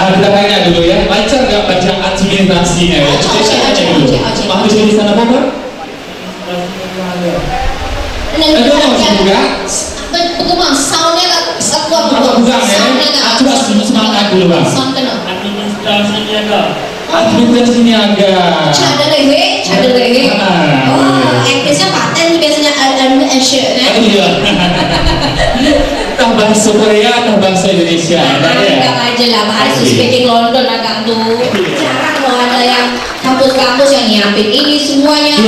Kita tanya dulu ya, lancar nggak baca administrasinya ya? Cek aja dulu. Mau di sana apa? Ada enggak? Bagaimana soundnya sekuat bukan ya? Coba semangat dulu bang. Administrasi niaga. Administrasi niaga. Cadel lehe. Oh, Inggrisnya paten biasanya administration. Iya. Entah bahasa Korea atau bahasa Indonesia. Enggak aja lah, bahasa speaking London agak tuh. Jarang loh ada yang kampus-kampus yang nyiapin ini semuanya,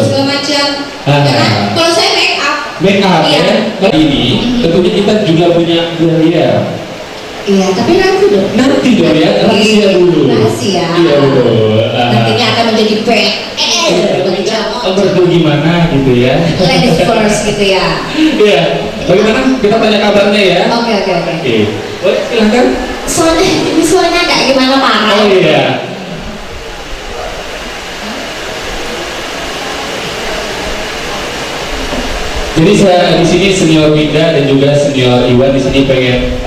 segala macam. Kalau saya make up ya. Ini tentunya kita juga punya biaya. Iya, tapi nanti dong. Nanti dong ya, rahasia dulu. Rahasia. Iya betul. Nantinya akan menjadi Berdua gimana gitu ya? Ladies first gitu ya. Iya. Bagaimana? Kita tanya kabarnya ya. Oke. Boleh silakan. Soalnya ini suaranya agak gimana parah. Oh iya. Jadi saya di sini senior Winda dan juga senior Iwan di sini pengen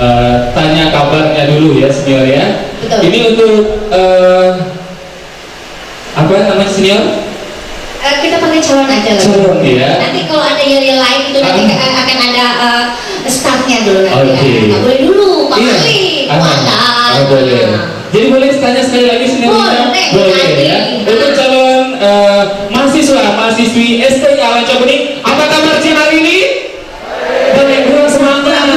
tanya kabarnya dulu ya senior ya. Betul. Ini untuk apa namanya senior? Kita pakai calon aja lah. Calon ya. Nanti kalau ada yang lain itu nanti akan ada startnya dulu nanti. Okay. Nggak boleh dulu, Pak Ali. Boleh. Jadi boleh tanya sekali lagi senior Winda? Boleh ya. Untuk calon mahasiswi STI Alan Cokuning, apa kabar hari ini? Belum semangat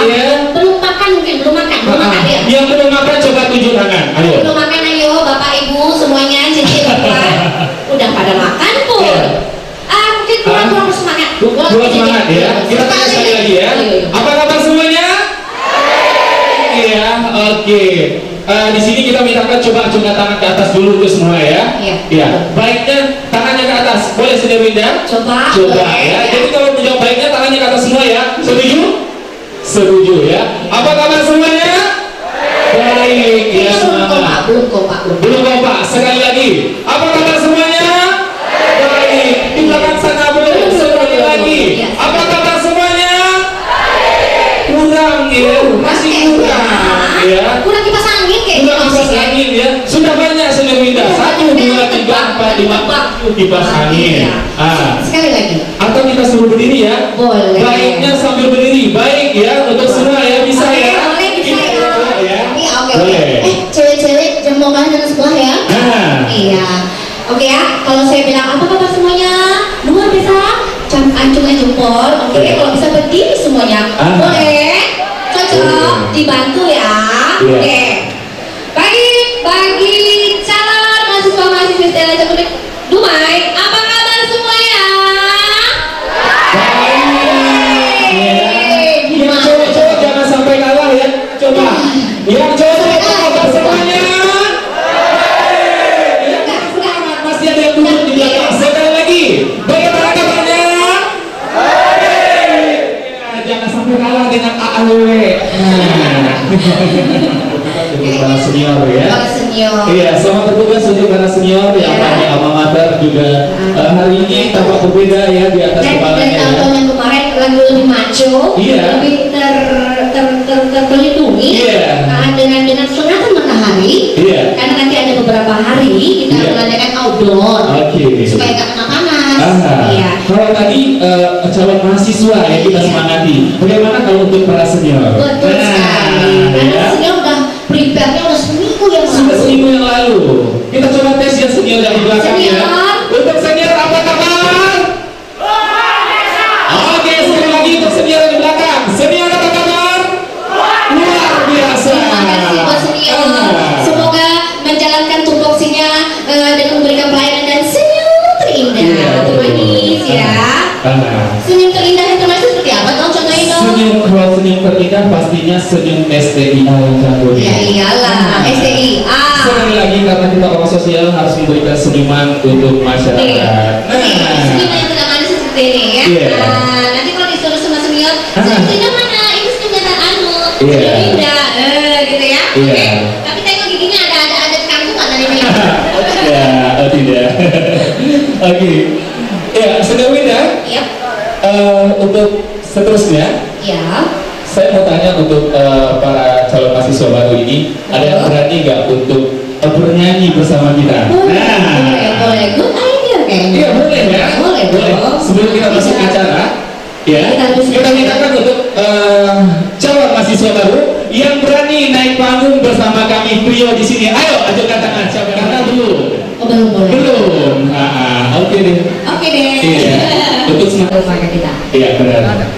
ya. Belum makan mungkin, belum makan ya. Yang belum makan coba tunjuk tangan. Ayo. Belum makan ayo Bapak Ibu semuanya cici bapak. Udah pada makan pun. Mungkin kurang semangat. Kurang semangat ya. Kita tanya sekali lagi ya. Apa kabar semuanya? Iya, oke. Di sini kita mintakan coba angkat tangan ke atas dulu untuk semua ya. Iya. Baiknya tangannya ke atas. Boleh sudah Winda? Coba ya. Jadi kalau menjawab baiknya tangannya ke atas semua ya. Setuju? Setuju ya. Apa kabar semuanya? Baik ya, semangat. Belum kompak. Sekali lagi. Apa kabar semuanya? Baik. Di belakang sana belum. Sekali lagi. Apa kabar semuanya? Kurang ya. Masih kurang ya. Kurang kipas angin kayaknya. Kurang kipas angin ya. Sudah banyak senior Winda. 1, 2, 3, 4, 5 kipas angin. Sekali lagi. Atau kita suruh berdiri ya. Boleh. Baiknya sambil berdiri. Baik ya untuk semua ya, bisa ya. Boleh bisa ya. Oke. Boleh. Cewek-cewek jam makan dan sebelah ya. Iya. Oke ya. Kalau saya bilang apa kabar semuanya? Luar biasa. Acungkan jempol. Oke. Kalau bisa berdiri semuanya. Boleh. Cocok. Dibantu ya. Oke. Baik, bagi calon mahasiswa-mahasiswi Stella Cokuning Dumai, apa kabar semuanya? Baik. Yang cowok-cowok jangan sampai kalah ya. Coba. Yang cowok apa kabar semuanya? Masih ada yang duduk di belakang. Sekali lagi. Bagaimana kabarnya? Jangan sampai kalah dengan AAW. Para senior ya. Iya, selamat bertugas untuk para senior yang tadi alma mater juga hari ini tampak berbeda ya di atas kepalanya. Dan tahun yang kemarin lebih maco, lebih terlindungi dengan sunatan matahari. Karena nanti ada beberapa hari kita mengadakan outdoor supaya tak kena panas. Kalau tadi calon mahasiswa ya kita semangati. Bagaimana kalau untuk para senior? Betul sekali. Karena senior udah prepare-nya udah seminggu yang lalu. Kita coba tes ya senior yang di belakang ya. Untuk senior apa kabar? Oke, sekali lagi untuk senior yang di belakang. Senior apa kabar? Luar biasa. Terima kasih buat senior. Semoga menjalankan tupoksinya dengan memberikan pelayanan dan senyum terindah, termanis ya. Senyum terindah yang termanis seperti apa? Contohin dong. Kalau senyum terindah pastinya senyum STI Alan Cokuning. Ya iyalah, STI. Sekali lagi karena kita orang sosial harus memberikan senyuman untuk masyarakat. Senyum yang tidak manis seperti ini ya. Nanti kalau disuruh sama senior, senyum terindah mana? Ini senyum yang senyum indah, gitu ya. Tapi tengok giginya ada kangkung nggak tadi? Ya, tidak. Oke. Ya, senior Winda. Untuk seterusnya, saya mau tanya untuk para calon mahasiswa mahasiswa baru ini, ada yang berani nggak untuk bernyanyi bersama kita? Boleh. Good idea kayaknya. Iya boleh ya. Boleh. Sebelum kita masuk acara, ya kita mintakan untuk calon mahasiswa baru yang berani naik panggung bersama kami trio di sini. Ayo ajukan tangan. Siapa? Karena belum. Belum boleh. Belum. Oke deh. Iya. Untuk semangat kita. Iya benar.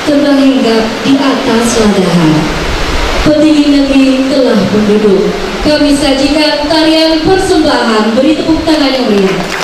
Terbang hinggap di atas ladahan. Petinggi negeri telah menduduk. Kami sajikan tarian persembahan. Beri tepuk tangan yang meriah.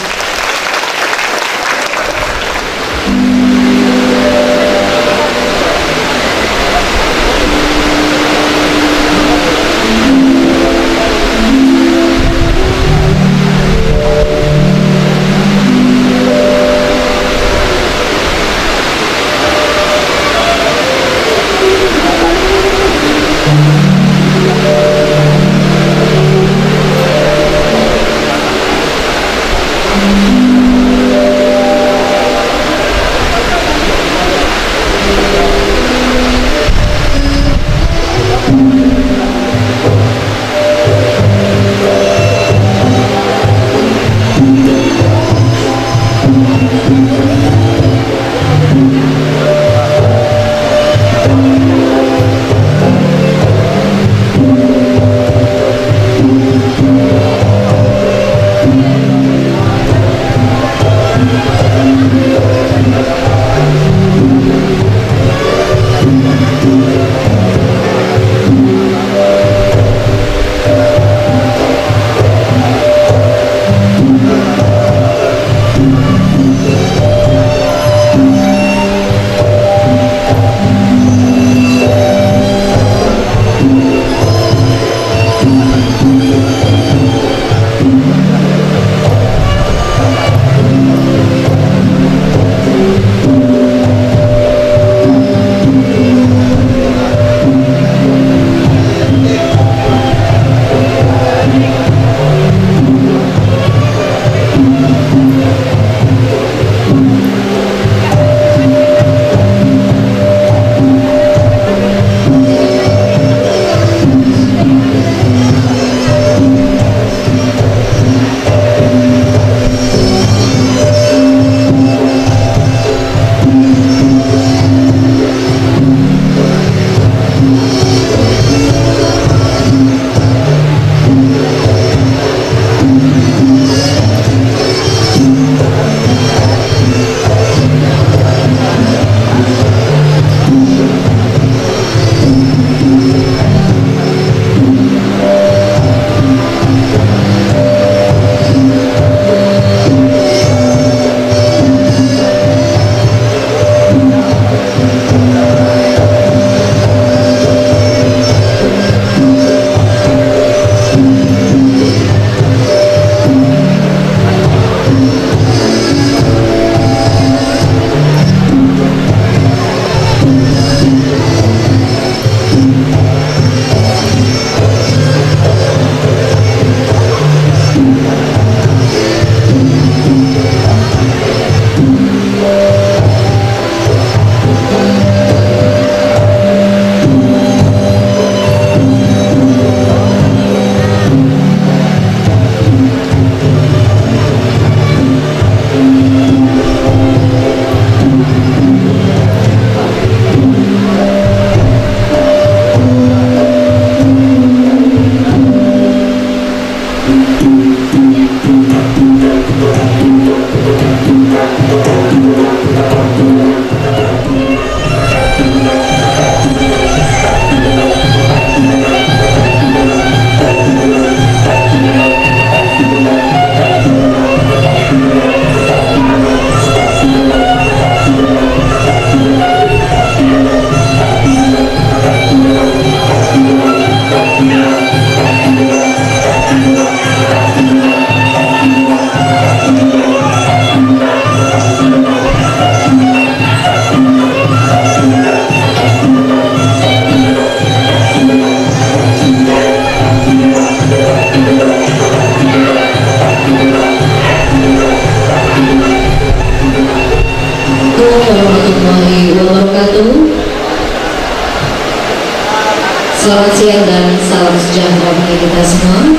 Selamat siang dan salam sejahtera bagi kita semua.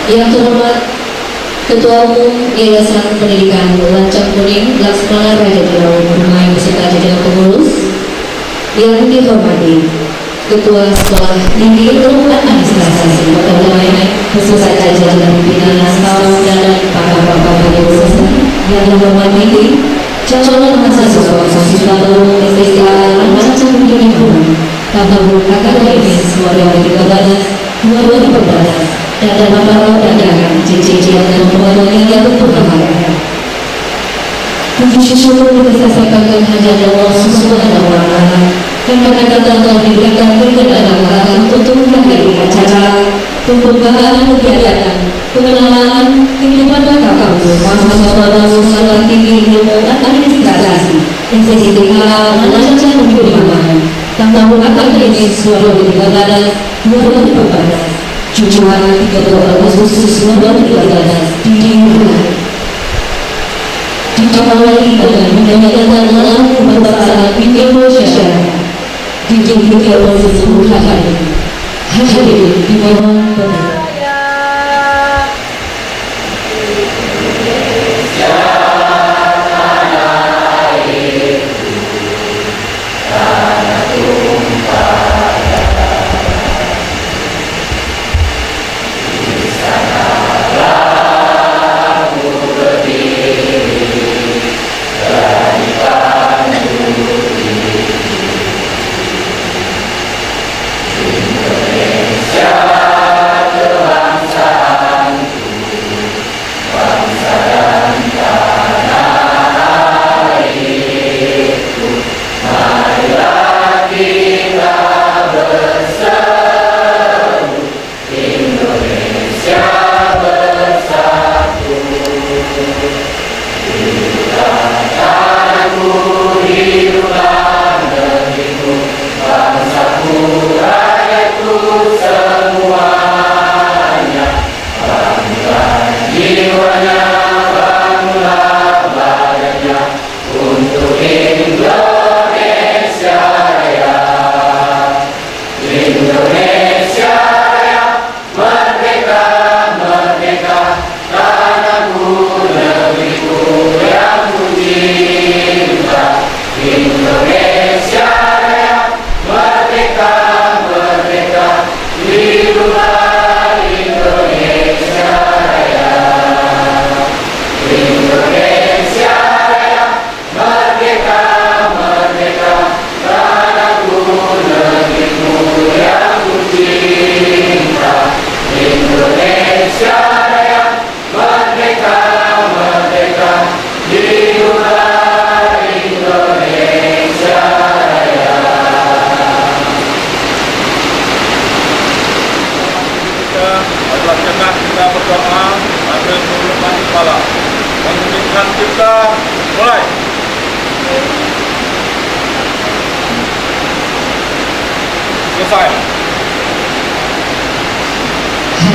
Yang terhormat Ketua Umum Yayasan Pendidikan Lancang Kuning Laksmana Raja Dilaut Rumai beserta jajaran pengurus. Yang dihormati Ketua Sekolah Tinggi Ilmu Administrasi Kota Wilayah beserta jajaran pimpinan nasional dan para bapak ibu yang dihormati calon mahasiswa baru STIA Lancang Kuning tahun akademis 2013-2014 dan para undangan JJJ dan pembangunan yang berbahagia. Puji syukur kita sampaikan hanya Allah Subhanahu wa Ta'ala karena telah diberikan berkenan untuk menghadiri acara pembukaan kegiatan pengenalan kehidupan kampus mahasiswa baru Sekolah Tinggi Ilmu Administrasi STIA Lancang Kuning tahun akademis 2013-2014 Jumat 30 Agustus 2013 di Rumah. Diawali dengan menyanyikan lagu berbahasa Indonesia di posisi hari. Hadirin dimohon berdiri.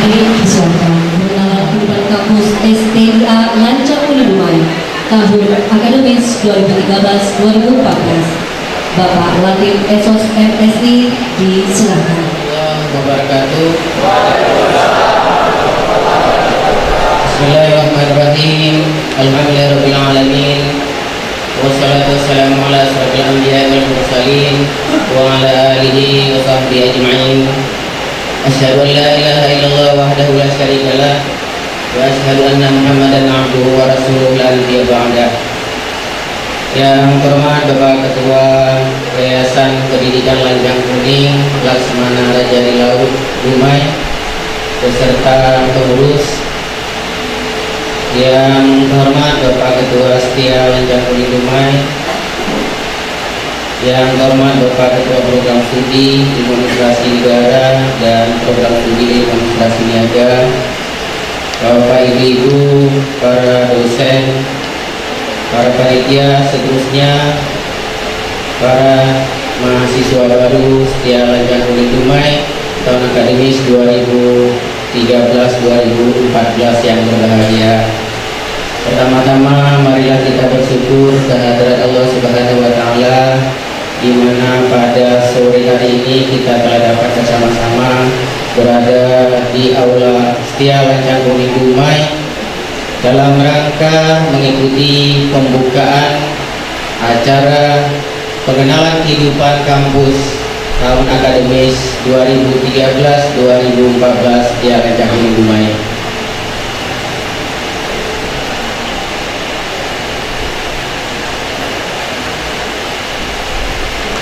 Hadirin disilakan mengenal kehidupan kampus STIA Lancang Kuning tahun akademis 2013-2014. Bapak Latif Esos MSI disilakan. Wabarakatuh. Bismillahirrahmanirrahim. Alhamdulillahirabbil alamin. Wassalatu wassalamu ala asyrofil anbiya'i wal mursalin wa ala alihi wa sahbihi ajma'in. Asyhadu an la ilaha illallah wahdahu la syarika lah wa asyhadu anna Muhammadan abduhu wa rasuluhu la nabiyya ba'dah. Yang terhormat Bapak Ketua Yayasan Pendidikan Lancang Kuning Laksmana Raja Dilaut Rumai beserta pengurus. Yang terhormat Bapak Ketua Setia Lancang Kuning Rumai, yang terhormat Bapak Ketua Program Studi Administrasi Negara dan Program Studi Administrasi Niaga, Bapak Ibu, para dosen, para panitia, seterusnya para mahasiswa baru Setia Lancang Kuning Rumai tahun akademis 2013-2014 yang berbahagia. Pertama-tama marilah kita bersyukur kehadirat Allah Subhanahu wa Ta'ala, di mana pada sore hari ini kita telah dapat bersama-sama berada di Aula Setia Lancang Kuning Dumai dalam rangka mengikuti pembukaan acara pengenalan kehidupan kampus tahun akademis 2013-2014 di Lancang Kuning Dumai.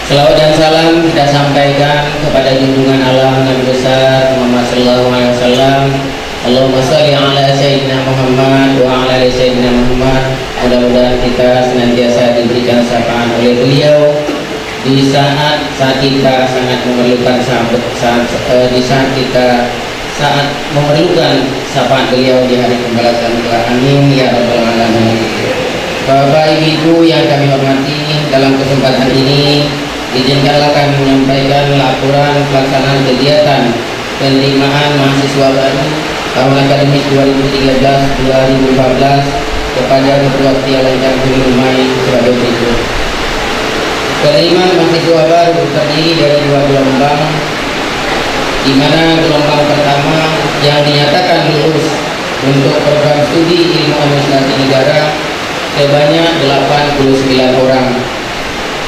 Selawat dan salam kita sampaikan kepada junjungan alam Nabi besar Muhammad sallallahu alaihi wasallam. Allahumma shalli ala sayyidina Muhammad wa ala ali sayyidina Muhammad. Mudah-mudahan kita senantiasa diberikan sapaan oleh beliau di saat kita sangat memerlukan saat memerlukan sapaan beliau di hari pembalasan kelak. Amin ya rabbal alamin. Bapak Ibu yang kami hormati, dalam kesempatan ini izinkanlah kami menyampaikan laporan pelaksanaan kegiatan penerimaan mahasiswa baru tahun akademis 2013-2014 kepada Ketua Setia Lancang Kuning Dumai sebagai berikut. Penerimaan mahasiswa baru terdiri dari 2 gelombang, di mana gelombang pertama yang dinyatakan lulus untuk program studi ilmu administrasi negara sebanyak 89 orang.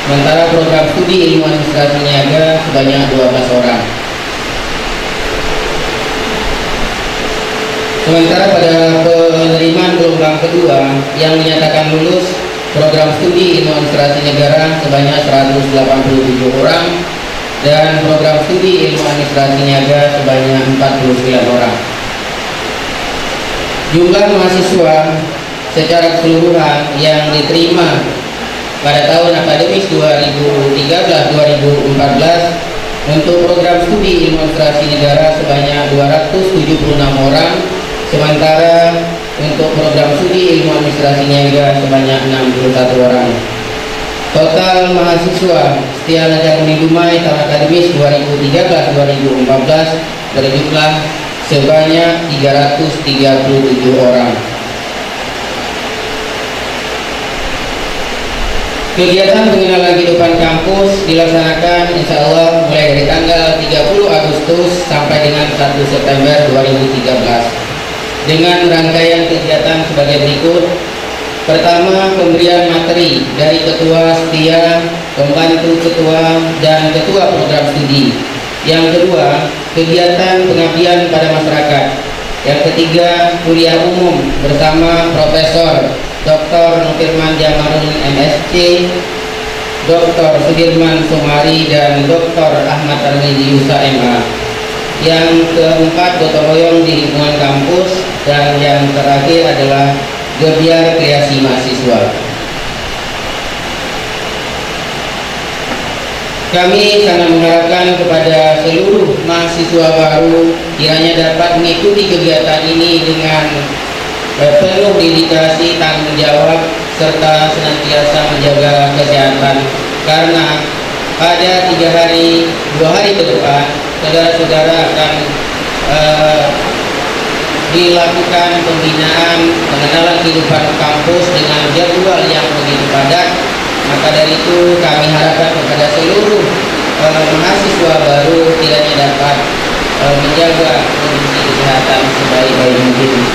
Sementara program studi ilmu administrasi niaga sebanyak 12 orang. Sementara pada penerimaan gelombang kedua yang dinyatakan lulus program studi ilmu administrasi negara sebanyak 187 orang dan program studi ilmu administrasi niaga sebanyak 49 orang. Jumlah mahasiswa secara keseluruhan yang diterima pada tahun akademis 2013-2014 untuk program studi ilmu administrasi negara sebanyak 276 orang, sementara untuk program studi ilmu administrasi niaga sebanyak 61 orang. Total mahasiswa Setia Lancang Kuning Dumai tahun akademis 2013-2014 berjumlah sebanyak 337 orang. Kegiatan pengenalan kehidupan kampus dilaksanakan insya Allah mulai dari tanggal 30 Agustus sampai dengan 1 September 2013 dengan rangkaian kegiatan sebagai berikut. Pertama, pemberian materi dari Ketua Setia, Pembantu Ketua, dan Ketua Program Studi. Yang kedua, kegiatan pengabdian pada masyarakat. Yang ketiga, kuliah umum bersama Profesor Dr. Nufirman Jamarudin MSc, Dr. Sudirman Sumari, dan Dr. Ahmad Tarmizi Yusa MA. Yang keempat, gotong royong di lingkungan kampus, dan yang terakhir adalah gebiar kreasi mahasiswa. Kami sangat mengharapkan kepada seluruh mahasiswa baru kiranya dapat mengikuti kegiatan ini dengan penuh dedikasi, tanggung jawab, serta senantiasa menjaga kesehatan, karena pada 2 hari ke depan saudara-saudara akan dilakukan pembinaan pengenalan kehidupan kampus dengan jadwal yang begitu padat. Maka dari itu kami harapkan kepada seluruh mahasiswa baru kiranya dapat menjaga kondisi kesehatan sebaik-baik mungkin.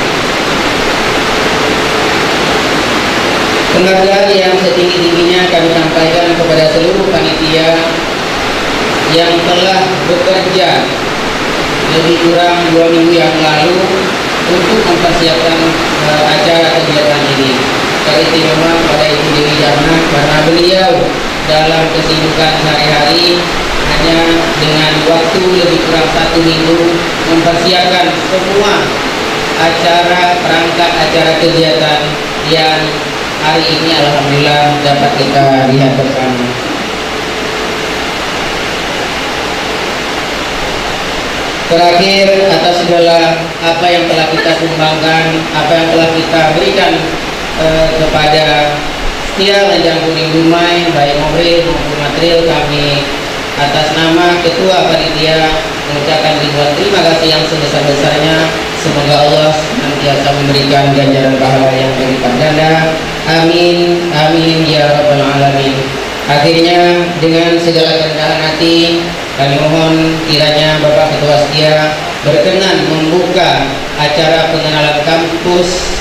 Penghargaan yang setinggi-tingginya kami sampaikan kepada seluruh panitia yang telah bekerja lebih kurang 2 minggu yang lalu untuk mempersiapkan acara kegiatan ini. Teristimewa pada Ibu Dewi Jana karena beliau dalam kesibukan sehari-hari hanya dengan waktu lebih kurang 1 minggu mempersiapkan semua perangkat acara kegiatan yang hari ini alhamdulillah dapat kita lihat bersama. Terakhir, atas segala apa yang telah kita sumbangkan, apa yang telah kita berikan kepada Setia Lancang Kuning Dumai, baik mobil maupun material, kami atas nama Ketua Panitia mengucapkan ribuan terima kasih yang sebesar-besarnya. Semoga Allah senantiasa memberikan ganjaran pahala yang berlipat ganda. Amin, amin ya rabbal alamin. Akhirnya dengan segala kerendahan hati kami mohon sekiranya Bapak Ketua setia berkenan membuka acara pengenalan kampus,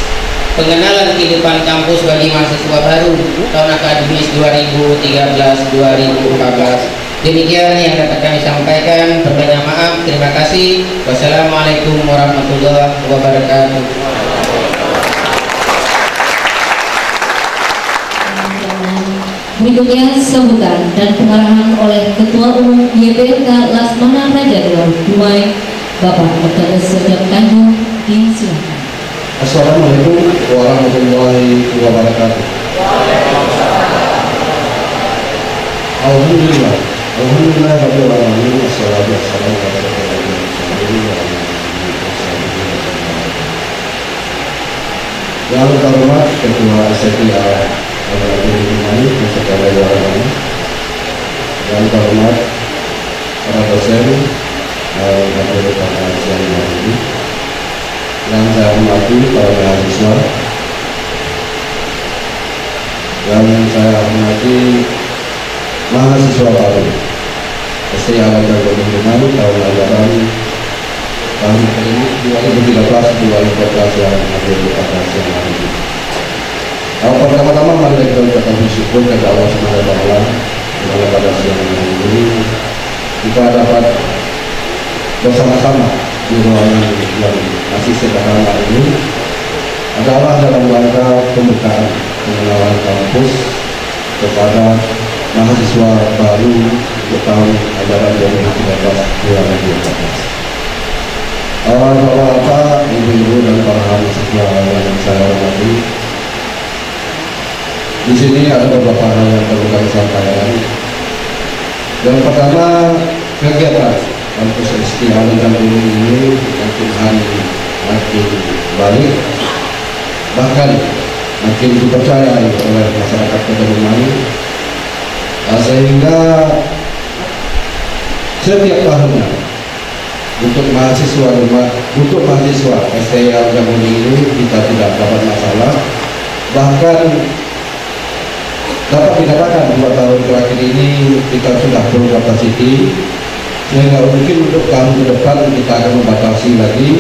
pengenalan kehidupan kampus bagi mahasiswa baru tahun akademis 2013-2014. Demikian yang dapat kami sampaikan. Berbanyak maaf. Terima kasih. Wassalamualaikum warahmatullahi wabarakatuh. Berikutnya sambutan dan pengarahan oleh Ketua Umum YPLK Lasmana Raja Dewa Dumai, Bapak Dr. Sejak Tanjung. Disilakan. Assalamualaikum warahmatullahi wabarakatuh. Alhamdulillah, alhamdulillah rabbil alamin, wassalatu wassalamu ala rasulillah. Yang terhormat Ketua SPA Al-Rahmani beserta jajarannya, yang terhormat para dosen yang pada siang hari ini, yang saya hormati para mahasiswa, yang saya hormati mahasiswa baru STIA Al-Rahmani tahun ajaran tahun ini 2013-2014 yang hadir pada siang hari ini. Pertama-tama mari kita ucapkan bersyukur kepada Allah Subhanahu wa Ta'ala karena pada siang hari ini kita dapat bersama-sama di ruangan yang masih sederhana ini adalah dalam rangka pembukaan pengenalan kampus kepada mahasiswa baru untuk tahun ajaran 2013-2014. Bapak-bapak, ibu-ibu dan para mahasiswa yang saya hormati, di sini ada beberapa hal yang perlu kami sampaikan. Yang pertama, kegiatan kampus STIA Al-Rahmani ini makin hari makin baik, bahkan makin dipercayai oleh masyarakat Kota Dumai, sehingga setiap tahunnya untuk mahasiswa STIA Al-Rahmani ini kita tidak dapat masalah, bahkan dapat dikatakan 2 tahun terakhir ini kita sudah full capacity, sehingga mungkin untuk tahun ke depan kita akan membatasi lagi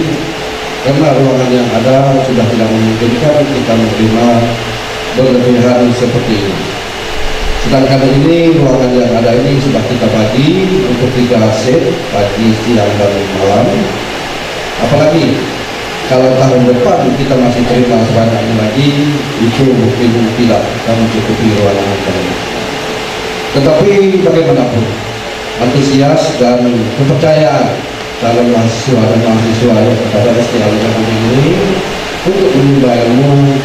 karena ruangan yang ada sudah tidak memungkinkan kita menerima berlebihan seperti ini. Sedangkan ini ruangan yang ada ini sudah kita bagi untuk 3 shift, pagi, siang, dan malam. Apalagi kalau tahun depan kita masih terima sebanyak ini lagi, itu mungkin tidak akan mencukupi ruangan ini. Tetapi bagaimanapun, antusias dan kepercayaan calon mahasiswa dan mahasiswa yang kepada STIA Al-Rahmani ini untuk menimba ilmu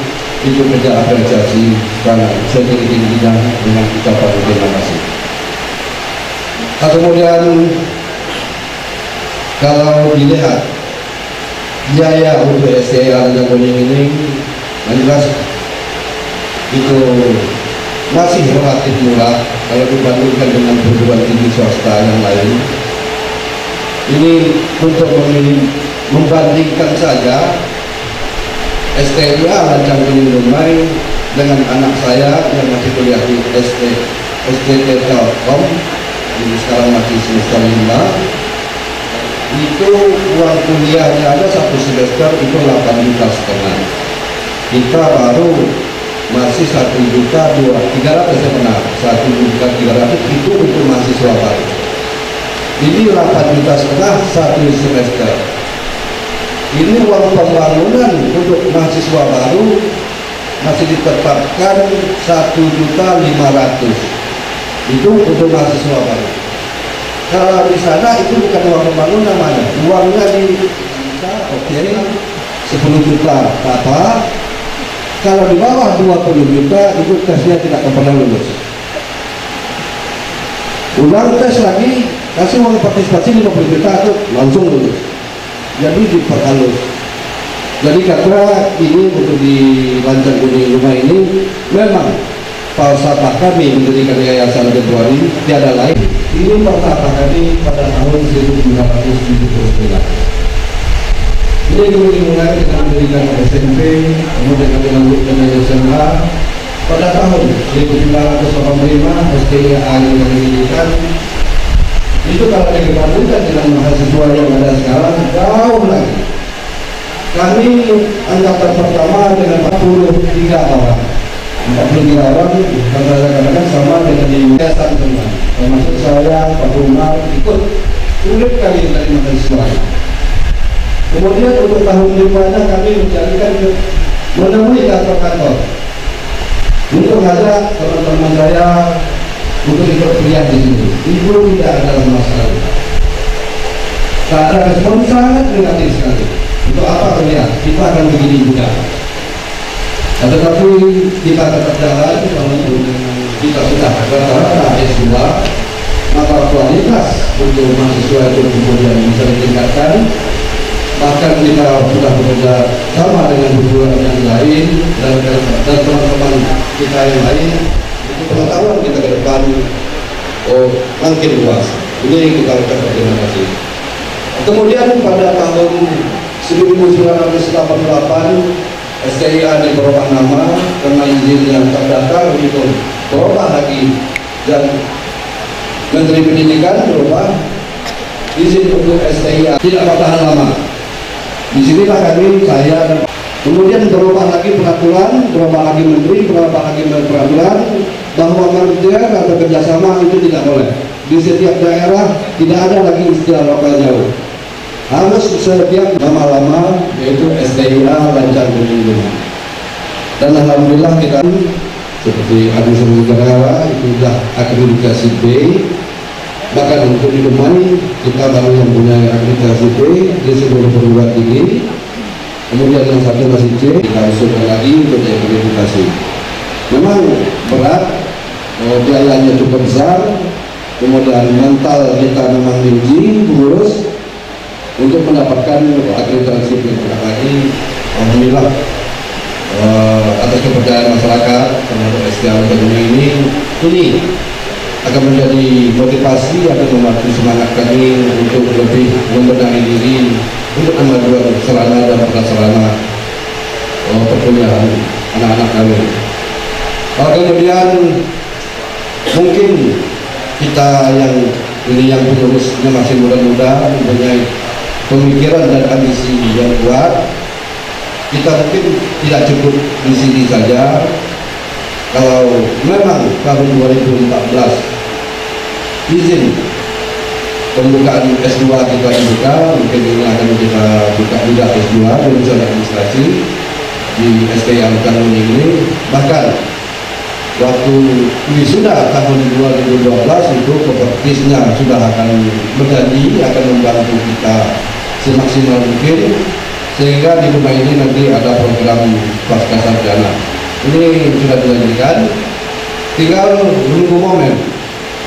itu kerja apresiasi karena setinggi-tingginya dengan ucapan terima kasih. Kemudian kalau dilihat biaya untuk STIA Al-Rahmani ini jelas itu masih relatif murah kalau dibandingkan dengan perguruan tinggi swasta yang lain. Ini untuk membandingkan saja STIA Al-Rahmani Dumai dengan anak saya yang masih kuliah di STT Telkom, ini sekarang masih semester 5. Itu uang kuliahnya ada 1 semester itu 8,5 juta. Kita baru masih 1.300.000 saya benar, 1.300.000 itu untuk mahasiswa baru. Ini 8,5 juta 1 semester. Ini uang pembangunan untuk mahasiswa baru masih ditetapkan 1.500.000 itu untuk mahasiswa baru. Kalau di sana itu bukan uang pembangunan namanya, uangnya di oke 10 juta apa? Kalau di bawah 20 juta itu tesnya tidak akan pernah lulus. Ulang tes lagi, kasih uang partisipasi 50 juta itu langsung lulus. Jadi diperhalus. Jadi karena ini untuk di Lancang Kuning Rumah ini memang falsafah kami mendirikan Yayasan Februari tiada lain. Ini falsafah kami pada tahun 1979. Ini dulu dimulai dengan mendirikan SMP, kemudian kami lanjut dengan SMA. Pada tahun 1985 STIA Al-Rahmani didirikan. Di itu kalau dibandingkan dengan mahasiswa yang ada sekarang jauh lagi. Kami angkatan pertama dengan 43 orang 43 orang katakan sama dengan di yayasan semua, termasuk saya, Pak Umar ikut. Sulit kali dari mahasiswa. Kemudian untuk tahun berikutnya kami mencarikan menemui kantor-kantor untuk mengajak teman-teman saya untuk ikut kuliah di sini. Itu tidak ada masalah. Tak ada respon sangat negatif sekali. Untuk apa kuliah? Kita akan begini juga. Tetapi kita tetap jalan, walaupun kita sudah rata-rata S2, maka kualitas untuk mahasiswa itu kemudian bisa ditingkatkan. Bahkan kita sudah bekerja sama dengan hubungan yang lain dan teman-teman kita yang lain, itu pengetahuan kita ke depan makin luas. Ini kita ucapkan terima kasih. Kemudian pada tahun 1988 STIA berubah nama karena izin yang terdaftar untuk berubah lagi, dan Menteri Pendidikan berubah izin untuk STIA tidak bertahan lama. Disinilah kami, saya dan kemudian berubah lagi peraturan, berubah lagi menteri, berubah lagi peraturan bahwa merger atau kerjasama itu tidak boleh di setiap daerah. Tidak ada lagi istilah lokal jauh, harus setiap lama-lama yaitu STIA lancar berlindung. Dan alhamdulillah kita seperti Agus Negara itu sudah akreditasi B. Bahkan untuk di Dumai kita baru yang punya akreditasi B di seluruh perguruan tinggi. Kemudian yang satu masih C, kita usulkan lagi untuk akreditasi. Memang berat, biayanya cukup besar. Kemudian mental kita memang diuji terus untuk mendapatkan akreditasi PKK ini. Alhamdulillah atas kepercayaan masyarakat terhadap STIA ini akan menjadi motivasi, akan membantu semangat kami untuk lebih membenahi diri untuk kemajuan sarana dan prasarana perkuliahan anak-anak kami. Kemudian mungkin kita yang ini yang penerusnya masih muda-muda mempunyai pemikiran dan ambisi yang kuat. Kita mungkin tidak cukup di sini saja. Kalau memang tahun 2014 izin pembukaan S2 kita dibuka, mungkin ini akan kita buka juga S2 jurusan administrasi di STIA tahun ini. Bahkan waktu wisuda tahun 2012 itu pekertisnya sudah akan berjanji akan membantu kita semaksimal mungkin, sehingga di rumah ini nanti ada program pasca sarjana. Ini sudah dijanjikan, tinggal menunggu momen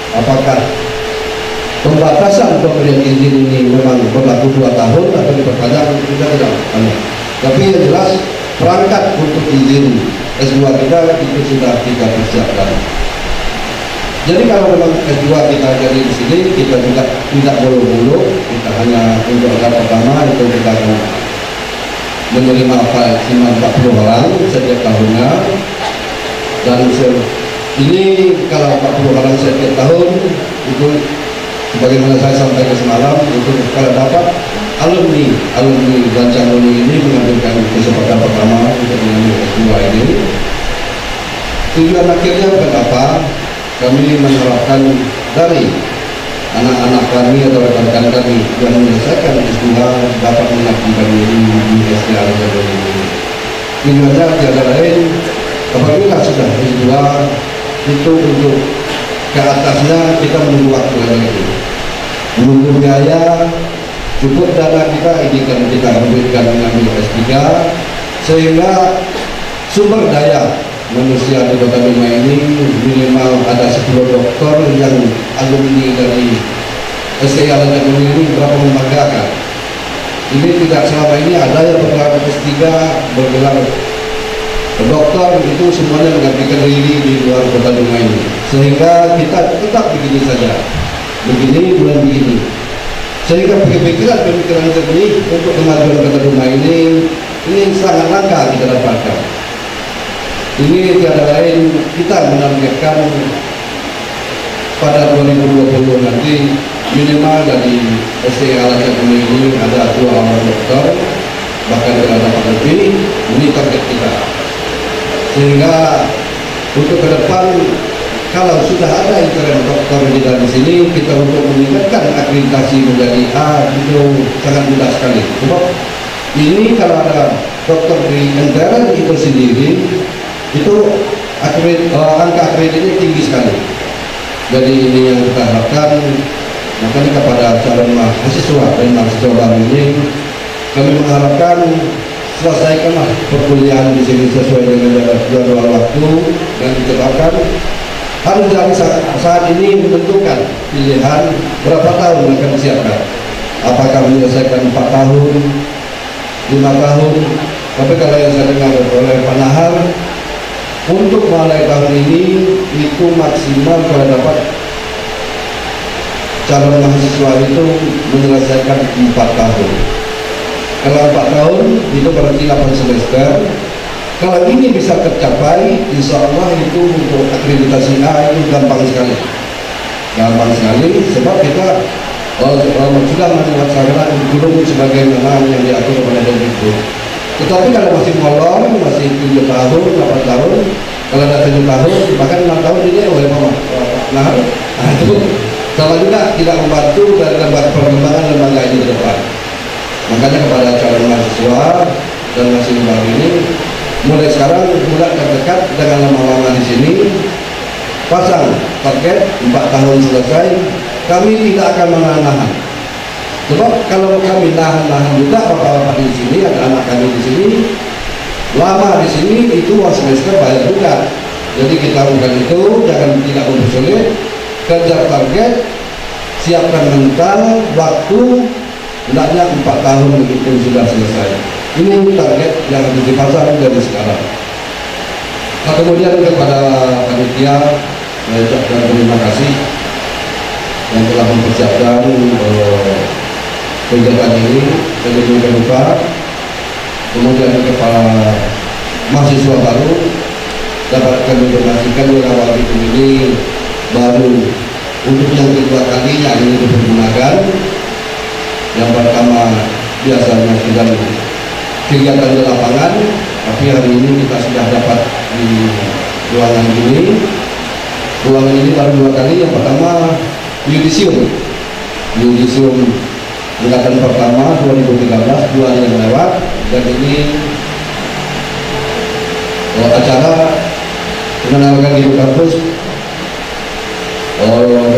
apakah pembatasan pemberian izin ini memang berlaku 2 tahun atau diperpanjang, kita tidak tahu. Tapi yang jelas perangkat untuk izin S2 kita itu sudah kita persiapkan. Jadi kalau memang S2 kita jadi di sini, kita juga tidak muluk-muluk, kita hanya untuk angka pertama itu kita akan menerima maksimal 40 orang setiap tahunnya, dan ini kalau 40 orang setiap tahun itu sebagaimana saya sampaikan semalam, itu kalau dapat alumni Rancangoni ini mengambilkan kesempatan pertama untuk mengambil S2 ini. Tujuan akhirnya bukan apa, kami mengharapkan dari anak-anak kami atau rekan-rekan kami yang menyelesaikan S2 dapat mengaktifkan diri di STIA Rancangoni ini. Tujuannya tiada lain, apabila sudah S2 itu untuk ke atasnya kita menunggu waktu lagi, menunggu biaya, cukup dana kita ini kan kita ambilkan mengambil S3, sehingga sumber daya manusia di Kota Dumai ini minimal ada 10 dokter yang alumni dari STIA Rancangoni ini berapa membanggakan. Ini tidak selama ini ada yang bergelar S3 bergelar dokter itu semuanya menggantikan diri di luar Kota Dumai ini, sehingga kita tetap begini saja, begini bulan begini, sehingga pemikiran jernih untuk kemajuan Kota Dumai ini sangat langka kita dapatkan. Ini tiada lain, kita menargetkan pada 2020 nanti minimal dari SDA Al-Akademi ini ada 2 orang dokter, bahkan tidak dapat lebih. Ini target kita, sehingga untuk ke depan kalau sudah ada intern dokter di dalam sini, kita untuk meningkatkan akreditasi menjadi A itu sangat mudah sekali. Sebab ini kalau ada dokter di intern itu sendiri, itu angka akreditasinya tinggi sekali. Jadi ini yang kita harapkan. Makanya kepada calon mahasiswa dan mahasiswa baru ini, kami mengharapkan selesaikanlah perkuliahan di sini sesuai dengan jadwal waktu yang ditetapkan. Harus dari saat ini menentukan pilihan berapa tahun akan disiapkan. Apakah menyelesaikan 4 tahun, 5 tahun. Tapi kalau yang saya dengar oleh Pak Nahar, untuk mulai tahun ini itu maksimal kalau dapat calon mahasiswa itu menyelesaikan 4 tahun. Kalau 4 tahun itu berarti 8 semester. Kalau ini bisa tercapai, insya Allah itu untuk akreditasi A itu gampang sekali. Gampang sekali, sebab kita sudah melaksanakan belum sebagaimana yang diatur oleh Dendikbud. Tetapi kalau masih molor, masih 7 tahun, 8 tahun, kalau ada 7 tahun, bahkan 6 tahun ini oleh Pak Nahar, itu sama juga tidak membantu dan lembaga perkembangan lembaga ini ke depan. Makanya kepada calon mahasiswa dan mahasiswa baru ini, mulai sekarang mulai terdekat dengan lama-lama di sini, pasang target 4 tahun selesai. Kami tidak akan menahan. Sebab kalau kami nahan juga bapak-bapak di sini, ada anak kami di sini, lama di sini itu uang semester bayar juga. Jadi kita bukan itu, jangan tidak mempersulit. Kejar target, siapkan mental, waktu, hendaknya 4 tahun begitu sudah selesai. Ini target yang harus dipasang dari sekarang. Nah, kemudian kepada panitia, saya ucapkan terima kasih yang telah mempersiapkan kegiatan ini. Saya juga lupa. Kemudian kepada mahasiswa baru, dapat kami informasikan bahwa ini baru untuk yang kedua kalinya ini dipergunakan. Yang pertama biasanya sudah kegiatan di lapangan, tapi hari ini kita sudah dapat di ruangan ini. Ruangan ini baru 2 kali. Yang pertama yudisium angkatan pertama 2013, 2 hari yang lewat, dan ini acara mengenalkan hidup kampus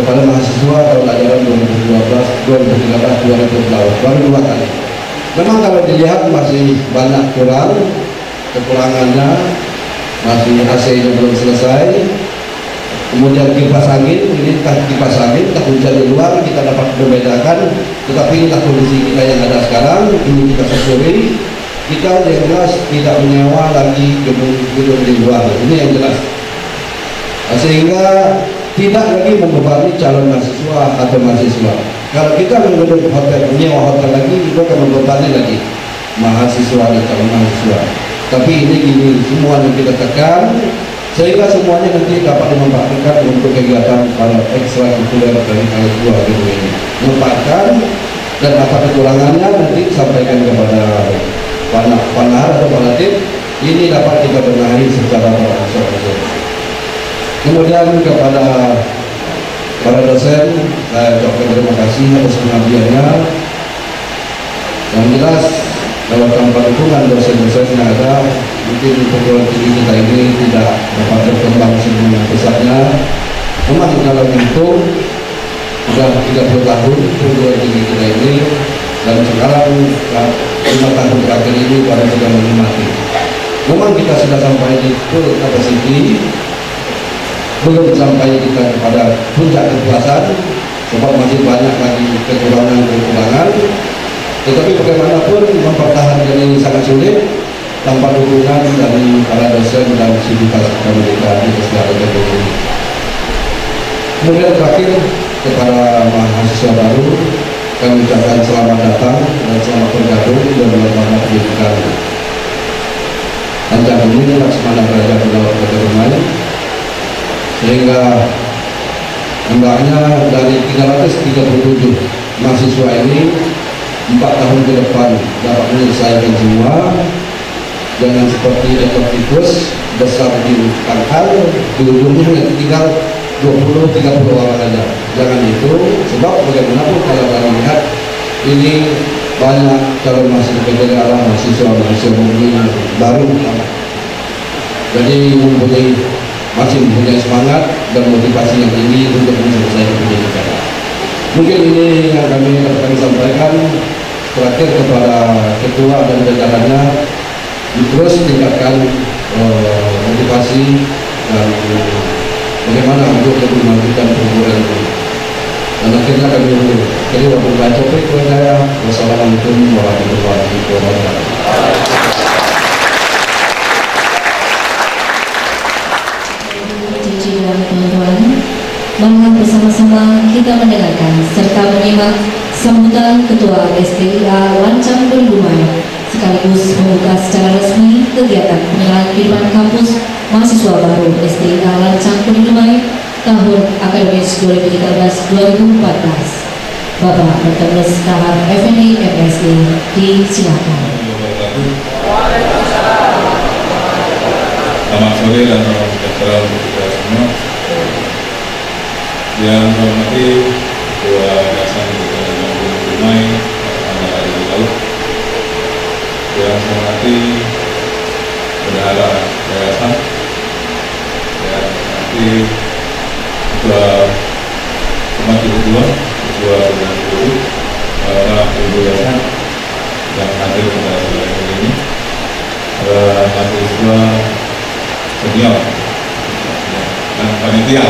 kepada mahasiswa tahun ajaran 2013, 2014 baru 2 kali. Memang kalau dilihat masih banyak kekurangannya, masih AC-nya belum selesai. Kemudian kipas angin, ini kipas angin, tak hujan di luar kita dapat membedakan. Tetapi inilah kondisi kita yang ada sekarang. Ini kita syukuri. Kita yang jelas tidak menyewa lagi gedung di luar. Ini yang jelas. Sehingga tidak lagi membebani calon mahasiswa atau mahasiswa. Kalau kita menggunakan hotel, menyewa hotel lagi, itu akan membebani lagi mahasiswa dan calon mahasiswa. Tapi ini gini, semua yang kita tekan, sehingga semuanya nanti dapat dimanfaatkan untuk kegiatan para ekstrakurikuler dari kelas 2 gedung ini. Manfaatkan, dan apa kekurangannya nanti sampaikan kepada Pak Nahar atau Pak Latif. Ini dapat kita benahi secara bersama-sama. Kemudian kepada para dosen, saya ucapkan terima kasih atas pengabdiannya. Yang jelas, kalau tanpa dukungan dosen-dosen yang ada, mungkin perguruan tinggi kita ini tidak dapat berkembang sebagaimana pesatnya. Memang kalau dihitung sudah 30 tahun perguruan tinggi kita ini, dan sekarang 5 tahun terakhir ini pada sudah menikmati. Memang kita sudah sampai di full capacity, belum sampai kita kepada puncak kepuasan, sebab masih banyak lagi kekurangan. Tetapi bagaimanapun mempertahankan ini sangat sulit tanpa dukungan dari para dosen dan sivitas pendidikan di segala gedung. Kemudian terakhir kepada mahasiswa baru, kami ucapkan selamat datang dan selamat bergabung dalam lembaga pendidikan Ancang ini Laksamana Raja Pulau Kota Rumai, sehingga hendaknya dari 337 mahasiswa ini 4 tahun ke depan dapat menyelesaikan semua. Jangan seperti ekor tikus besar di pangkal, di ujungnya hanya tinggal 20-30 orang saja. Jangan itu, sebab bagaimanapun kalau kalian lihat ini banyak calon mahasiswa mungkin baru, jadi masih mempunyai semangat dan motivasi yang tinggi untuk menyelesaikan pendidikan. Mungkin ini yang kami akan sampaikan. Terakhir kepada ketua dan jajarannya, terus tingkatkan motivasi dan bagaimana untuk lebih memajukan perguruan tinggi. Dan akhirnya kami jadi wabillahi taufiq wal hidayah. Wassalamualaikum warahmatullahi wabarakatuh. Teman-teman, mari bersama-sama kita mendengarkan serta menyimak sambutan Ketua STIA Lancang Bendumai sekaligus membuka secara resmi kegiatan penyelenggaraan kehidupan kampus mahasiswa baru STIA Lancang Bendumai tahun akademis 2013-2014. Bapak Dr. Lestahar Effendi MSc, disilakan. Selamat sore dan salam sejahtera untuk kita semua. Yang saya hormati Ketua Yayasan Bendumai Angkatan Adi Laut. Yang saya hormati Bendahara Yayasan. Yang saya hormati Ketua Komite Kedua, Ketua Dewan Guru, para Ibu Yayasan yang hadir pada sore hari ini, para mahasiswa senior dan panitia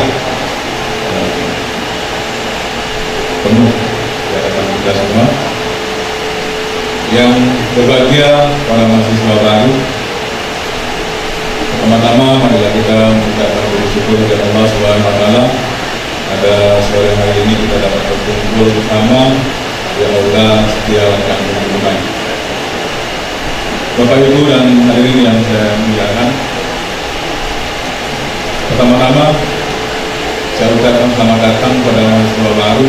penuh di hadapan kita semua, yang berbahagia para mahasiswa baru. Pertama-tama marilah kita mengucapkan bersyukur kepada Allah Subhanahu wa taala pada sore hari ini kita dapat berkumpul bersama di aula STIA Lancang Bendumai. Bapak Ibu dan hadirin yang saya muliakan, pertama-tama saya ucapkan selamat datang pada mahasiswa baru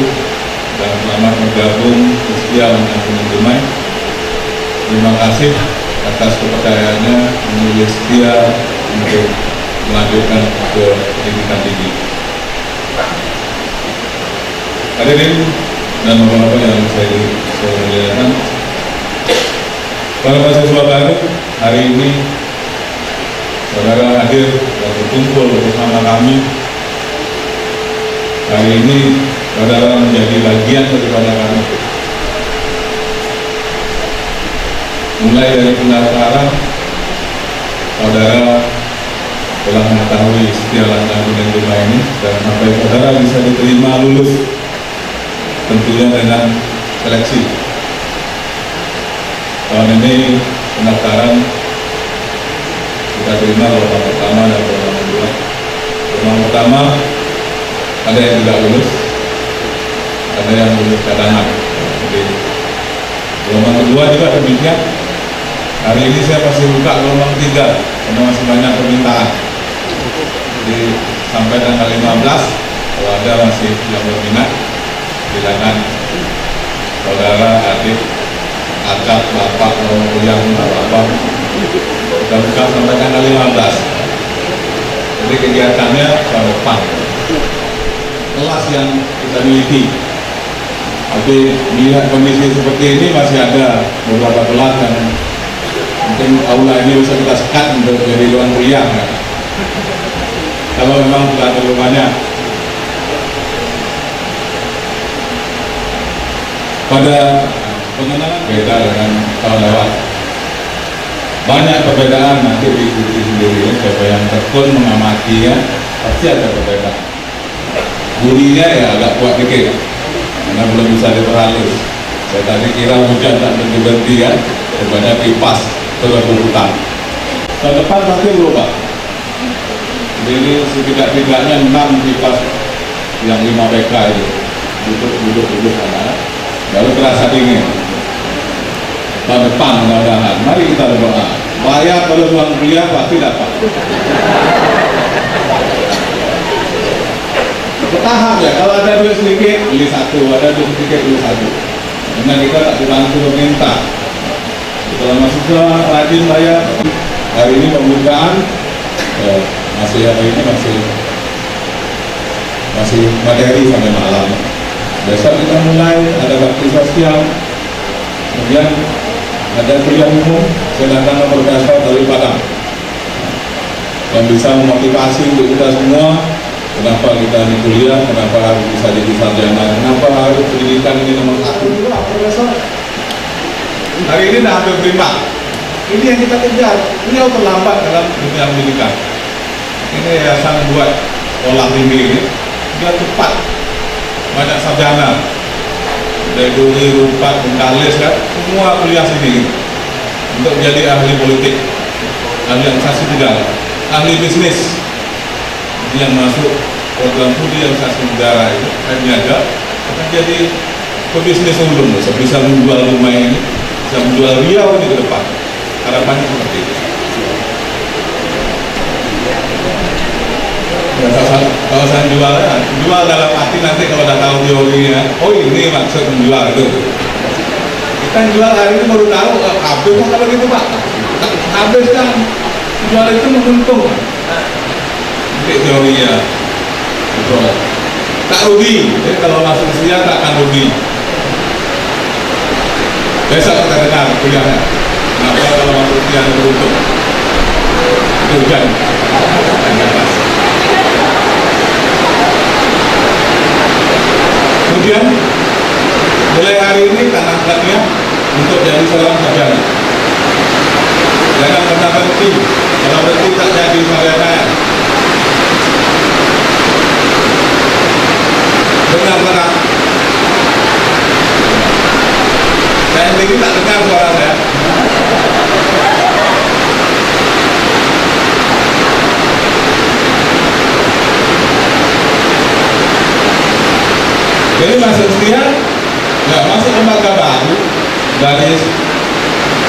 dan selamat bergabung di STIA Lancang Bendumai. Terima kasih atas kepercayaannya memilih STIA untuk melanjutkan ke pendidikan tinggi. Hadirin dan bapak-bapak yang saya muliakan, para mahasiswa baru, hari ini saudara hadir dan berkumpul bersama kami. Hari ini saudara menjadi bagian daripada kami. Mulai dari pendaftaran, saudara telah mengetahui STIA Lancang Bendumai ini, dan sampai saudara bisa diterima lulus, tentunya dengan seleksi. Tahun ini pendaftaran kita terima gelombang pertama dan gelombang kedua. Gelombang pertama ada yang tidak lulus, ada yang lulus cadangan. Jadi gelombang kedua juga demikian. Hari ini saya masih buka gelombang 3 karena masih banyak permintaan. Jadi sampai tanggal 15 kalau ada masih yang berminat, silakan saudara, adik, akak, bapak, yang apa, kita buka sampai tanggal 15. Jadi kegiatannya tahun depan. Kelas yang kita miliki, tapi melihat kondisi seperti ini masih ada beberapa kelas yang mungkin aula ini bisa kita sekat untuk jadi ruang kuliah. Kalau memang tidak terlalu banyak. Pada pengenalan beda dengan tahun lewat. Banyak perbedaan, nanti diikuti sendiri. Siapa yang tekun mengamati ya, pasti ada perbedaan. Bunyinya ya agak kuat dikit, karena belum bisa diperhalus. Saya tadi kira hujan tak berhenti ya, sebanyak kipas terus berputar. Tahun depan pasti berubah. Jadi setidak-tidaknya 6 kipas yang 5 PK itu duduk sana, baru terasa dingin. Tahun depan mudah-mudahan, mari kita berdoa. Bayar kalau uang kuliah pasti dapat. bertahap ya. Kalau ada duit sedikit beli satu, ada duit sedikit beli satu. Karena kita tak dibantu pemerintah. Kalau mahasiswa rajin bayar. Hari ini pembukaan masih hari ini masih materi sampai malam. Besok kita mulai ada bakti sosial, kemudian ada kuliah umum. Saya datang ke Profesor dari Padang yang bisa memotivasi untuk kita semua. Kenapa kita ini kuliah, kenapa harus bisa jadi sarjana, kenapa harus pendidikan ini nomor satu. Profesor hari ini dah hampir prima. Ini yang kita kejar. Beliau terlambat dalam dunia pendidikan. Ini yayasan buat sekolah tinggi ini, dia cepat, banyak sarjana dari Duri, Rupat, Bengkalis kan, semua kuliah sini untuk jadi ahli politik, ahli administrasi negara, ahli bisnis. Yang masuk program studi administrasi negara itu niaga akan jadi pebisnis ulung, bisa menjual rumah ini, bisa menjual Riau ini ke depan. Harapannya seperti itu. Kalau saya jual dalam arti nanti kalau udah tahu teorinya, oh ini maksud menjual itu. Kita jual hari ini baru tahu, habis kalau gitu Pak, habis kan jual itu menguntung. Teorinya betul, tak rugi. Jadi kalau masuk usia tak akan rugi. Besok kita dengar kuliahnya. Kenapa kalau masuk usia beruntung? Itu hujan. Kemudian mulai hari ini tanamkannya untuk jadi seorang sarjana. Jangan pernah berhenti. Kalau berhenti tak jadi sarjana. Benar-benar saya sendiri tak dengar suara saya. Jadi masuk setia nggak masuk lembaga baru dari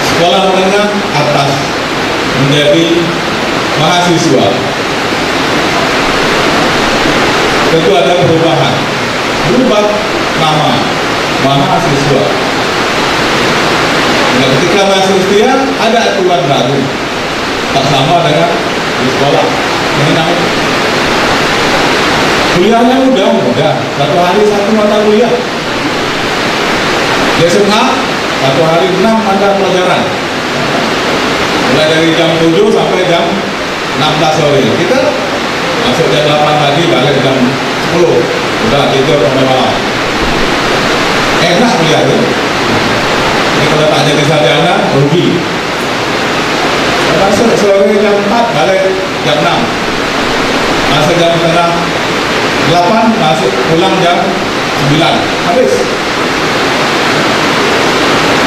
sekolah menengah atas menjadi mahasiswa, tentu ada perubahan. Berubah nama mahasiswa. Nah, ketika masuk setia ada aturan baru, tak sama dengan di sekolah. Mengenai kuliahnya mudah, satu hari satu mata kuliah. Di SMA satu hari 6 mata pelajaran, mulai dari jam 7 sampai jam 16 sore. Kita masuk jam 8 pagi, balik jam 10. Udah tidur sampai malam. Enak kuliah itu. Ini kalau tak jadi sarjana rugi. Masuk sore jam 4, balik jam 6. Masuk jam setengah 8, masuk pulang jam 9. Habis.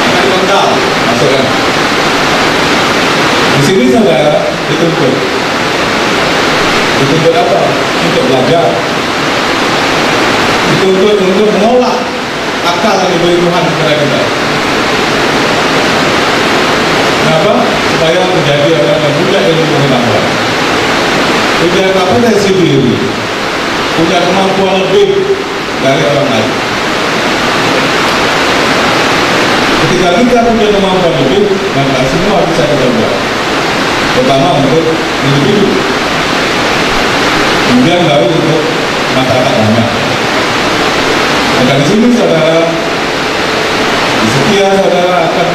Ini mental masuk kan. Di sini saudara dituntut. Dituntut apa? Untuk belajar. Dituntut untuk menolak akal yang diberi Tuhan kepada kita. Kenapa? Supaya menjadi orang yang punya ilmu pengetahuan, punya kompetensi diri, punya kemampuan lebih dari orang lain. Ketika kita punya kemampuan lebih, maka semua bisa kita buat. Pertama untuk individu, kemudian baru untuk masyarakat banyak. Maka di sini saudara, di setia saudara akan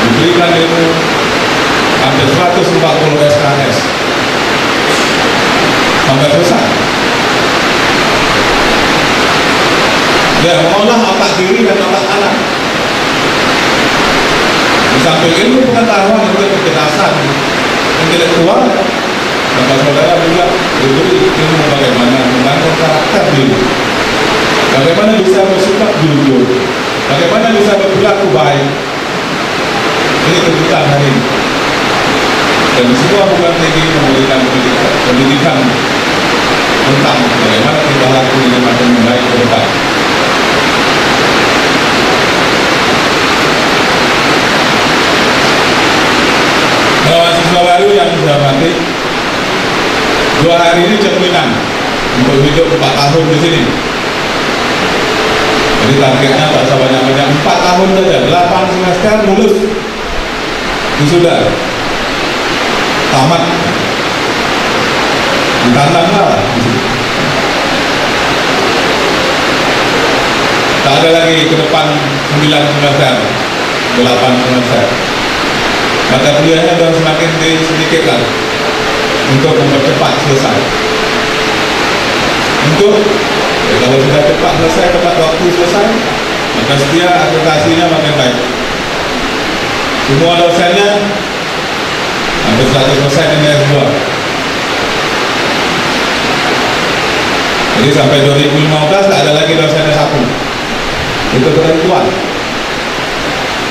diberikan ilmu hampir 140 SKS sampai selesai. Ya, mengolah otak diri dan otak anak. Di samping ilmu pengetahuan untuk kecerdasan intelektual, maka saudara juga diberi ilmu bagaimana membangun karakter diri, bagaimana bisa bersikap jujur, bagaimana bisa berperilaku baik. Ini kebutuhan hari ini. Dan semua bukan tinggi memberikan pendidikan tentang bagaimana kita lakukan ini makin baik ke depan. Mahasiswa baru yang saya hormati, 2 hari ini cerminan untuk hidup 4 tahun di sini. Jadi targetnya tak usah banyak-banyak, 4 tahun saja, 8 semester lulus, sudah tamat, ditantanglah. Tak ada lagi ke depan 9 semester, 8 semester. Maka kuliahnya sudah semakin sedikit lah untuk mempercepat selesai. Untuk kalau sudah cepat selesai, tepat waktu selesai, maka setia akreditasinya makin baik. Semua dosennya hampir 100% dengan S2. Jadi sampai 2015 tak ada lagi dosennya satu. Itu ketentuan.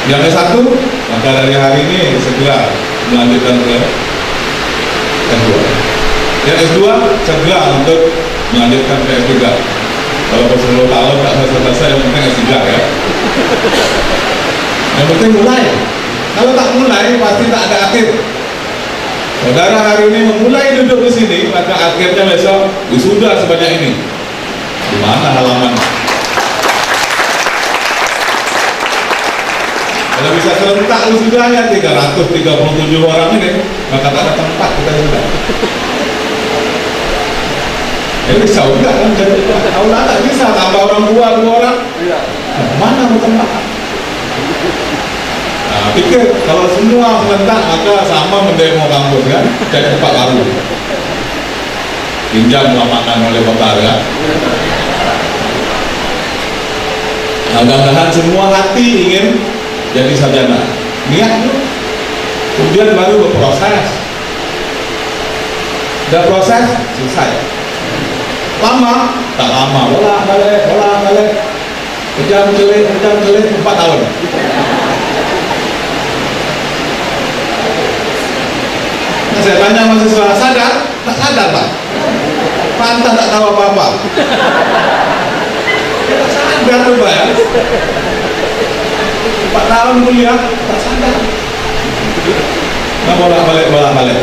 Yang S1, maka dari hari ini segera melanjutkan ke S2. Yang S2 segera untuk melanjutkan ke S3. Kalau per 10 tahun tak selesai, yang penting S3 ya. Yang penting mulai. Kalau tak mulai pasti tak ada akhir. Saudara hari ini memulai duduk di sini, maka akhirnya besok wisuda sebanyak ini. Di mana halaman? Kalau bisa serentak wisudanya 337 orang ini, maka tak ada tempat kita sudah. Jadi bisa juga kan, jadi aula tak bisa tambah orang tua 2 orang. Mana mau tempat? Nah, pikir kalau semua serentak maka sama mendemo kampus kan, jadi tempat baru. Pinjam lapangan oleh kota kan. Nah, mudah-mudahan semua hati ingin jadi sarjana, niat dulu, kemudian baru berproses. Udah proses selesai. Lama, tak lama, bolak balik, kejam celik 4 tahun. Nah, saya tanya mahasiswa, sadar? Tak sadar Pak. Pantas tak tahu apa-apa. Tak sadar tuh Pak ya. 4 tahun kuliah, tak sadar. Nah, bolak balik.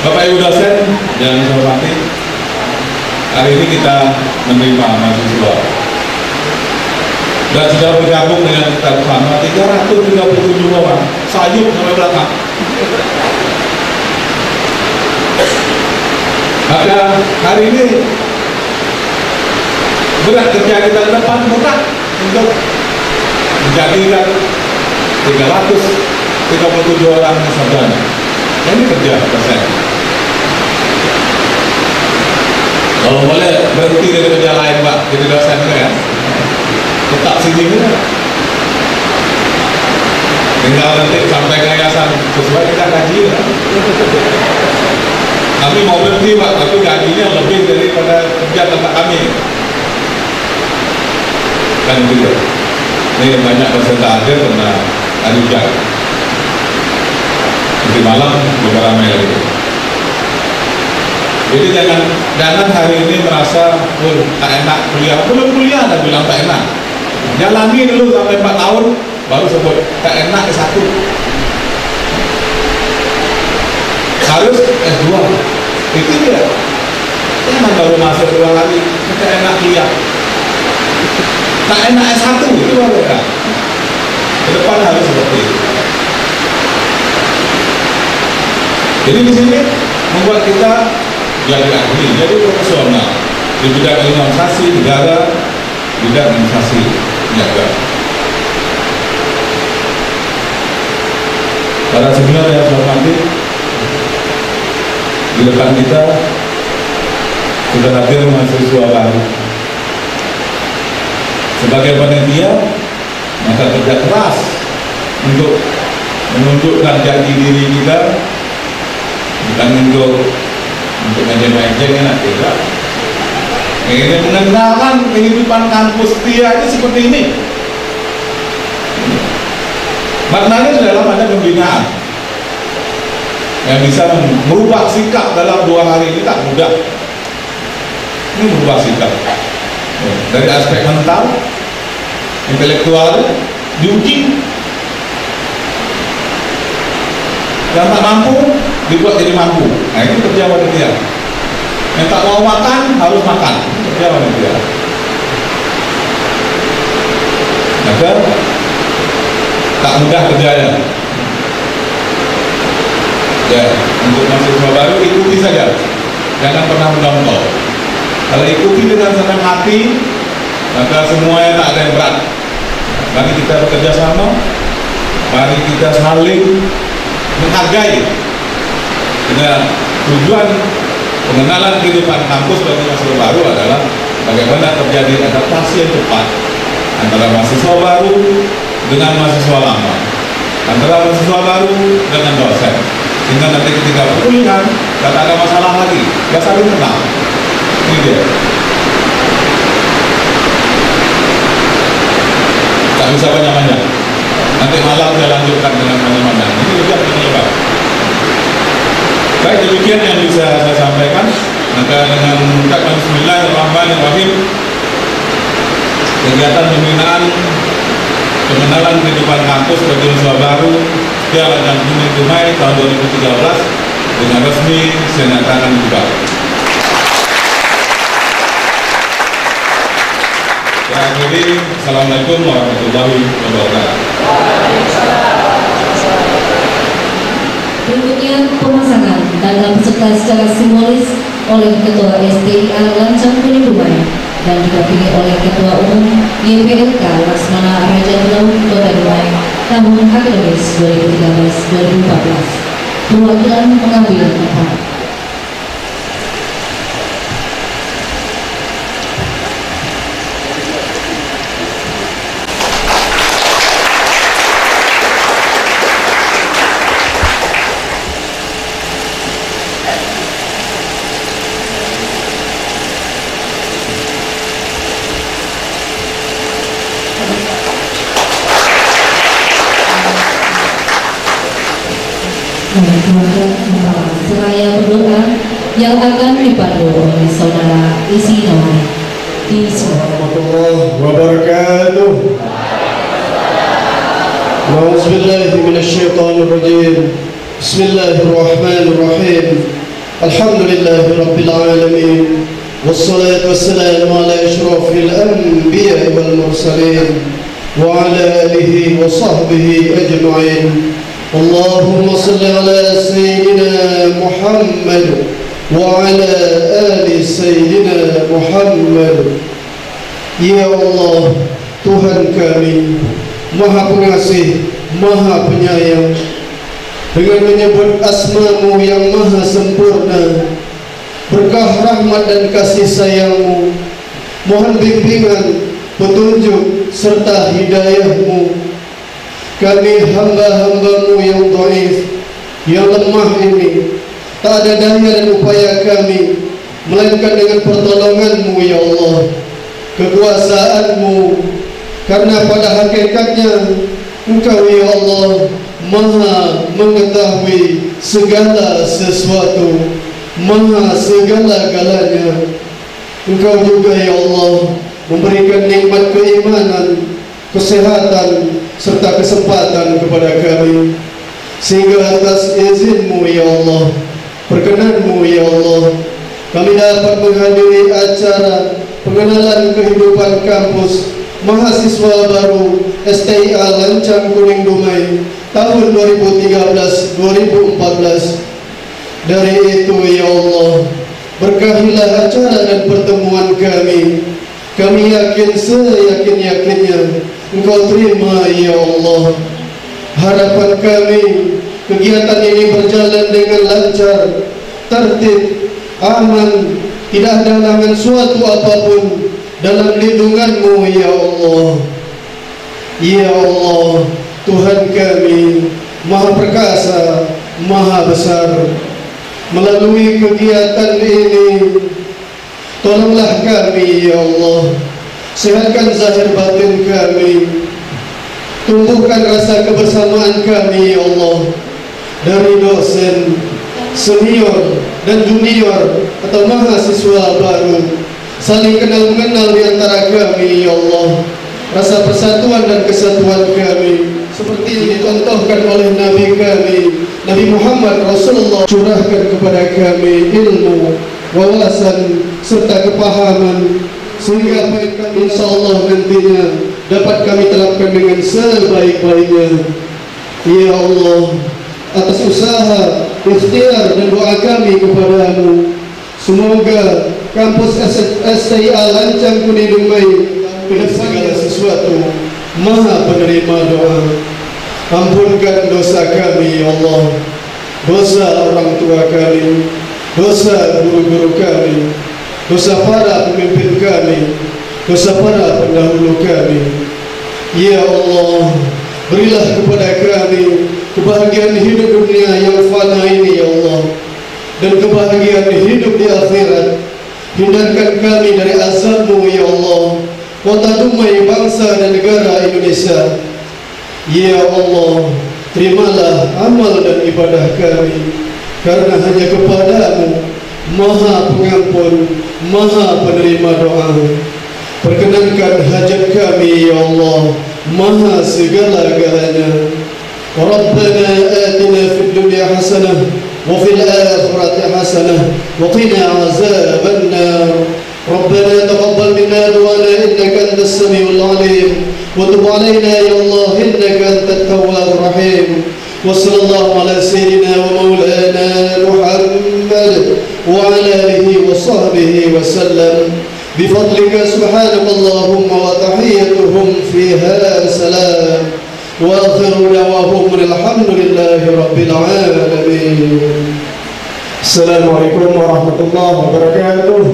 Bapak Ibu dosen yang saya hormati, hari ini kita menerima mahasiswa dan sudah bergabung dengan kita bersama 337 orang, sayup sampai belakang. Maka hari ini berat kerja kita ke depan, berat untuk menjadikan 337 orang sarjana. Ini kerja dosen. Kalau boleh berhenti dari kerja lain Pak, jadi dosen ya. Tetap sini ya. Tinggal nanti sampai ke yayasan sesuai kita gaji ya. Kami mau berhenti Pak, tapi gajinya lebih daripada kerja tempat kami. Kan gitu. Ini banyak peserta hadir karena hari hujan. Nanti malam beberapa mil itu. Jadi jangan hari ini merasa tak enak kuliah. Belum kuliah dah bilang tak enak. Jalani dulu sampai 4 tahun baru sebut tak enak S1. Harus S2. Itu dia. Jangan baru masuk 2 hari tak enak kuliah. Tak enak S1 itu baru ya. Ke depan harus seperti itu. Jadi di sini membuat kita jadi ahli, jadi profesional di bidang organisasi negara, bidang organisasi negara. Para senior yang saya hormati, di depan kita sudah hadir mahasiswa baru. Sebagai panitia, maka kerja keras untuk menunjukkan jati diri kita, bukan untuk mejeng-mejeng enak tidak. Ini mengenalkan kehidupan kampus Setia ini seperti ini. Maknanya dalam ada pembinaan yang bisa merubah sikap dalam 2 hari ini tak mudah. Ini merubah sikap dari aspek mental, intelektual, diuji. Yang tak mampu dibuat jadi mampu. Nah, ini kerja panitia. minta mau makan harus makan. Ya manusia. Maka tak mudah kerjanya. Ya, untuk mahasiswa baru ikuti saja, jangan pernah mencontoh. Kalau ikuti dengan senang hati, maka semuanya tak ada yang berat. Mari kita bekerja sama, mari kita saling menghargai dengan tujuan pengenalan kehidupan kampus bagi mahasiswa baru adalah bagaimana terjadi adaptasi yang cepat antara mahasiswa baru dengan mahasiswa lama, antara mahasiswa baru dengan dosen, sehingga nanti ketika perkuliahan tidak ada masalah lagi, ya saling kenal. Ini dia. Tak bisa banyak-banyak. Nanti malam saya lanjutkan dengan banyak-banyak. Ini sudah penyebab. Baik, demikian yang bisa saya sampaikan. Maka dengan mengucapkan Bismillahirrahmanirrahim, kegiatan pembinaan pengenalan kehidupan kampus bagi mahasiswa baru Piala dan Kuning Dumai tahun 2013 dengan resmi saya nyatakan dibuka. Saya akhiri, Assalamualaikum warahmatullahi wabarakatuh. Berikutnya pemasangan tanda peserta secara simbolis oleh Ketua STIA Lancang Kuning Dumai dan didampingi oleh Ketua Umum YPLK Laksmana Raja Laut Kota Dumai tahun akademis 2013-2014. Perwakilan mengambil tempat. Seraya berdoa yang akan dipandu oleh saudara Isi Nawai. Warahmatullahi wabarakatuh. A'udzubillahi minasyaitonirrajim. Bismillahirrahmanirrahim. Alhamdulillahi rabbil alamin. Wassalatu wassalamu ala asyrafil anbiya'i wal mursalin wa ala alihi wa sahbihi ajma'in. Allahumma salli ala Sayyidina Muhammad wa ala ali Sayyidina Muhammad. Ya Allah, Tuhan kami, Maha Pengasih, Maha Penyayang, dengan menyebut asma-Mu yang maha sempurna, berkah rahmat dan kasih sayang-Mu, mohon bimbingan, petunjuk serta hidayah-Mu. Kami hamba-hamba-Mu yang dhaif, yang lemah ini, tak ada daya dan upaya kami, melainkan dengan pertolongan-Mu ya Allah, kekuasaan-Mu, karena pada hakikatnya Engkau ya Allah maha mengetahui segala sesuatu, maha segala-galanya. Engkau juga ya Allah memberikan nikmat keimanan, kesehatan serta kesempatan kepada kami, sehingga atas izin-Mu ya Allah, perkenan-Mu ya Allah, kami dapat menghadiri acara pengenalan kehidupan kampus mahasiswa baru STIA Lancang Kuning Dumai tahun 2013-2014. Dari itu ya Allah, berkahilah acara dan pertemuan kami. Kami yakin seyakin-yakinnya Engkau terima ya Allah. Harapan kami kegiatan ini berjalan dengan lancar, tertib, aman, tidak ada halangan suatu apapun dalam lindungan-Mu ya Allah. Ya Allah, Tuhan kami Maha Perkasa, Maha Besar. Melalui kegiatan ini, tolonglah kami ya Allah, sehatkan zahir batin kami, tumbuhkan rasa kebersamaan kami ya Allah, dari dosen, senior dan junior atau mahasiswa baru, saling kenal mengenal di antara kami ya Allah. Rasa persatuan dan kesatuan kami seperti yang dicontohkan oleh Nabi kami, Nabi Muhammad Rasulullah. Curahkan kepada kami ilmu, wawasan serta kepahaman, sehingga apa yang kami insyaallah nantinya dapat kami terapkan dengan sebaik-baiknya. Ya Allah, atas usaha, ikhtiar dan doa kami kepadamu, semoga kampus STIA Lancang Kuningan dengan segala sesuatu Maha penerima doa. Ampunkan dosa kami ya Allah, dosa orang tua kami, dosa guru-guru kami, dosa para pemimpin kami, dosa para pendahulu kami. Ya Allah, berilah kepada kami kebahagiaan hidup dunia yang fana ini ya Allah, dan kebahagiaan hidup di akhirat. Hindarkan kami dari azab-Mu ya Allah, kota dumai bangsa dan negara Indonesia. Ya Allah, terimalah amal dan ibadah kami, karena hanya kepadamu Maha Pengampun, Maha Penerima doa. Perkenankan hajat kami ya Allah, Maha segala-galanya. Rabbana atina fid dunya hasanah wa fil akhirati hasanah wa qina azaban nar. ربنا تقبل منا دعانا إنك أنت السميع العليم وتب علينا يا الله إنك أنت التواب الرحيم. وصلى الله على سيدنا ومولانا محمد وعلى آله وصحبه وسلم بفضلك سبحانك اللهم وتحيتهم فيها سلام وآخر دعواهم الحمد لله رب العالمين. السلام عليكم ورحمة الله وبركاته.